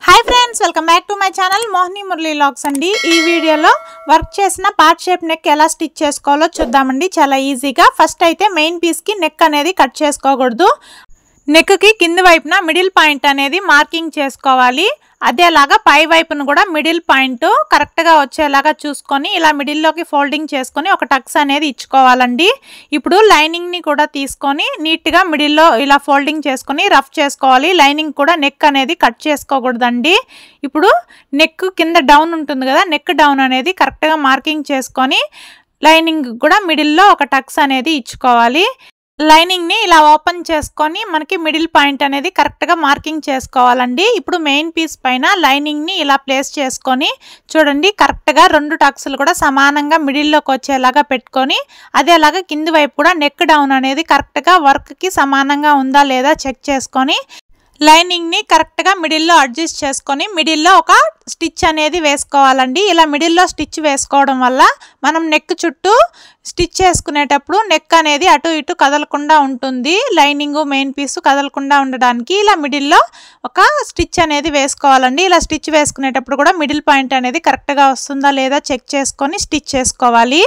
Hi friends welcome back to my channel Mohini Murali vlogs అండి। ఈ వీడియోలో వర్క్ చేసిన పార్ట్ షేప్ నెక్ ఎలా స్టిచ్ చేసుకోవాలో చూద్దామండి। చాలా ఈజీగా ఫస్ట్ అయితే మెయిన్ పీస్ కి నెక్ అనేది కట్ చేసుకోకూడదు। నెక్ కి కింద వైపున మిడిల్ పాయింట్ అనేది మార్కింగ్ చేసుకోవాలి। అదేలాగా పై వైపున కూడా మిడిల్ పాయింట్ కరెక్ట్ గా వచ్చేలాగా చూసుకొని ఇలా మిడిల్ లోకి ఫోల్డింగ్ చేసుకొని ఒక టక్స్ అనేది ఇచ్చుకోవాలండి। ఇప్పుడు లైనింగ్ ని కూడా తీసుకొని నీట్ గా మిడిల్ లో ఇలా ఫోల్డింగ్ చేసుకొని రఫ్ చేసుకోవాలి। లైనింగ్ కూడా నెక్ అనేది కట్ చేసుకోకూడదండి। ఇప్పుడు నెక్ కింద డౌన్ ఉంటుంది కదా, నెక్ డౌన్ అనేది కరెక్ట్ గా మార్కింగ్ చేసుకొని లైనింగ్ కూడా మిడిల్ లో ఒక టక్స్ అనేది ఇచ్చుకోవాలి। లైనింగ్ ని ఇలా ఓపెన్ చేసుకొని మనకి మిడిల్ పాయింట్ అనేది కరెక్ట్ గా మార్కింగ్ చేసుకోవాలండి। ఇప్పుడు మెయిన్ పీస్ పైన లైనింగ్ ని ఇలా ప్లేస్ చేసుకొని చూడండి కరెక్ట్ గా రెండు టక్స్లు కూడా సమానంగా మిడిల్ లోకి వచ్చేలాగా పెట్టుకొని అదేలాగా కింది వైపు కూడా నెక్ డౌన్ అనేది కరెక్ట్ గా వర్క్ కి సమానంగా ఉందా లేదా చెక్ చేసుకొని లైనింగ్ ని కరెక్ట్ గా మిడిల్ లో అడ్జస్ట్ చేసుకొని మిడిల్ లో ఒక స్టిచ్ అనేది వేసుకోవాలండి। ఇలా మిడిల్ లో స్టిచ్ వేసుకోవడం వల్ల మనం నెక్ చుట్టూ స్టిచ్ చేసుకునేటప్పుడు నెక్ అనేది అటు ఇటు కదలకుండా ఉంటుంది। లైనింగ్ మెయిన్ పీస్ కదలకుండా ఉండడానికి ఇలా మిడిల్ లో ఒక స్టిచ్ అనేది వేసుకోవాలండి। ఇలా స్టిచ్ వేసుకునేటప్పుడు కూడా మిడిల్ పాయింట్ అనేది కరెక్ట్ గా వస్తుందా లేదా చెక్ చేసుకొని స్టిచ్ చేసుకోవాలి।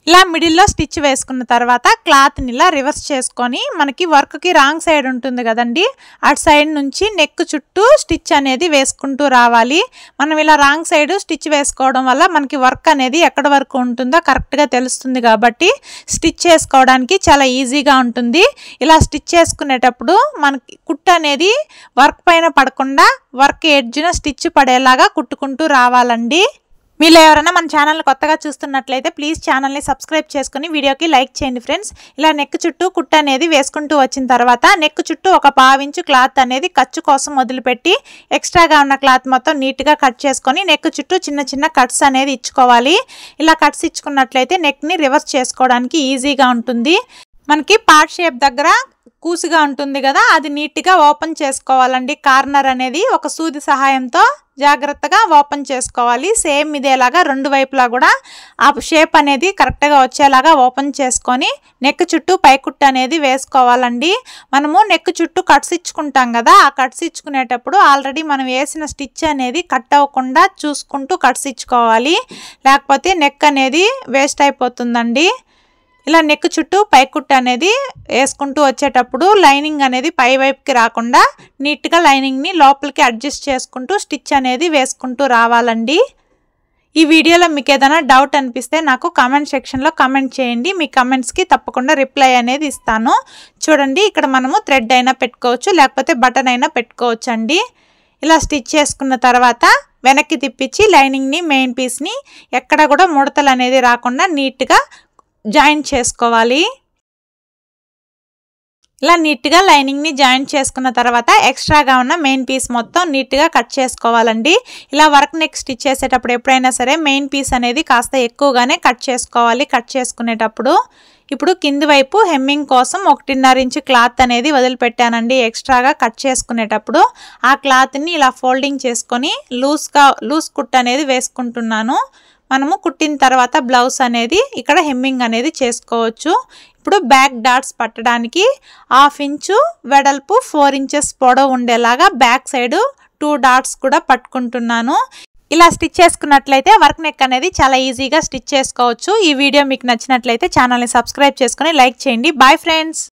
ఇలా మిడిల్ లో స్టిచ్ వేసుకున్న తర్వాత క్లాత్ ని ఇలా రివర్స్ చేసుకొని మనకి వర్క్ కి రాంగ్ సైడ్ ఉంటుంది కదండి, అటు సైడ్ నుంచి నెక్ చుట్టూ స్టిచ్ అనేది వేసుకుంటూ రావాలి। మనం ఇలా రాంగ్ సైడ్ స్టిచ్ వేసుకోవడం వల్ల మనకి వర్క్ అనేది ఎక్కడ వరకు ఉంటుందో కరెక్ట్ గా తెలుస్తుంది కాబట్టి స్టిచ్ చేసుకోవడానికి చాలా ఈజీగా ఉంటుంది। ఇలా స్టిచ్ చేసుకునేటప్పుడు మనకి కుట్టు అనేది వర్క్ పైన పడకుండా వర్క్ ఎడ్జ్న స్టిచ్ పడేలాగా కుట్టుకుంటూ రావాలండి। మీరు ఎవరైనా మన ఛానల్ కొత్తగా చూస్తున్నట్లయితే ప్లీజ్ ఛానల్ ని సబ్స్క్రైబ్ చేసుకొని వీడియోకి లైక్ చేయండి ఫ్రెండ్స్। ఇలా నెక్ చుట్టూ కుట్టు అనేది వేసుకుంటూ వచ్చిన తర్వాత నెక్ చుట్టూ ఒక 1/2 ఇంచు క్లాత్ అనేది ఖర్చు కోసం వదిలిపెట్టి ఎక్స్ట్రాగా ఉన్న క్లాత్ మొత్తం నీట్ గా కట్ చేసుకొని నెక్ చుట్టూ చిన్న చిన్న కట్స్ అనేది ఇచ్చుకోవాలి। ఇలా కట్స్ ఇచ్చుకున్నట్లయితే నెక్ ని రివర్స్ చేసుకోవడానికి ఈజీగా ఉంటుంది। మనకి పార్ట్ షేప్ దగ్గర కూసుగా ఉంటుంది కదా, అది నీట్ గా ఓపెన్ చేసుకోవాలండి। కార్నర్ అనేది ఒక సూది సహాయంతో జాగ్రత్తగా ఓపెన్ చేసుకోవాలి। సేమ్ ఇదేలాగా రెండు వైపులా కూడా ఆ షేప్ అనేది కరెక్ట్ గా వచ్చేలాగా ఓపెన్ చేసుకొని నెక్ చుట్టూ పైకుట్టు అనేది వేసుకోవాలండి। మనము నెక్ చుట్టూ కట్స్ ఇచ్చుకుంటాం కదా, ఆ కట్స్ ఇచ్చుకునేటప్పుడు ఆల్రెడీ మనం వేసిన స్టిచ్ అనేది కట్ అవ్వకుండా చూసుకుంటూ కట్స్ ఇచ్చుకోవాలి, లేకపోతే నెక్ అనేది వేస్ట్ అయిపోతుందండి। ఇలా నెక్ చుట్టూ పైకుట్టు అనేది వేసుకుంటూ వచ్చేటప్పుడు లైనింగ్ అనేది పై వైపుకి రాకుండా నీట్ గా లైనింగ్ ని లోపలికి అడ్జస్ట్ చేసుకుంటూ స్టిచ్ అనేది వేసుకుంటూ రావాలండి। ఈ వీడియోలో మీకు ఏదైనా డౌట్ అనిపిస్తే నాకు కామెంట్ సెక్షన్ లో కామెంట్ చేయండి, మీ కామెంట్స్ కి తప్పకుండా రిప్లై అనేది ఇస్తాను। చూడండి ఇక్కడ మనము థ్రెడ్ అయినా పెట్టుకోవచ్చు, లేకపోతే బటన్ అయినా పెట్టుకోవచ్చు అండి। ఇలా స్టిచ్ చేసుకున్న తర్వాత వెనక్కి తిప్పించి లైనింగ్ ని మెయిన్ పీస్ ని ఎక్కడ కూడా ముడతలు అనేది రాకుండా నీట్ గా జాయింట్ చేసుకోవాలి। ఇలా నీట్ గా లైనింగ్ ని జాయింట్ చేసుకున్న తర్వాత ఎక్స్ట్రాగా ఉన్న మెయిన్ పీస్ మొత్తం నీట్ గా కట్ చేసుకోవాలండి। ఇలా వర్క్ నెక్ స్టిచ్ చేసేటప్పుడు ఎప్పుడైనా సరే మెయిన్ పీస్ అనేది కాస్త ఎక్కువగానే కట్ చేసుకోవాలి కట్ చేసుకునేటప్పుడు। ఇప్పుడు కింది వైపు హెమ్మింగ్ కోసం 1.5 ఇంచు క్లాత్ అనేది వదిలిపెట్టానండి ఎక్స్ట్రాగా కట్ చేసుకునేటప్పుడు। ఆ క్లాత్ ని ఇలా ఫోల్డింగ్ చేసుకొని లూజ్ కుట్ అనేది వేసుకుంటున్నాను। మనము కుట్టిన తర్వాత బ్లౌజ్ అనేది ఇక్కడ హెమ్మింగ్ అనేది చేసుకోవచ్చు। ఇప్పుడు బ్యాక్ డాట్స్ పట్టడానికి 1/2 ఇంచు వెడల్పు 4 ఇంచెస్ పొడవు ఉండేలాగా బ్యాక్ సైడ్ 2 డాట్స్ కూడా పట్టుకుంటున్నాను। ఇలా స్టిచ్ చేసుకున్నట్లయితే వర్క్ నెక్ అనేది చాలా ఈజీగా స్టిచ్ చేసుకోవచ్చు। ఈ వీడియో మీకు నచ్చినట్లయితే ఛానల్ ని సబ్స్క్రైబ్ చేసుకొని లైక్ చేయండి। Bye friends.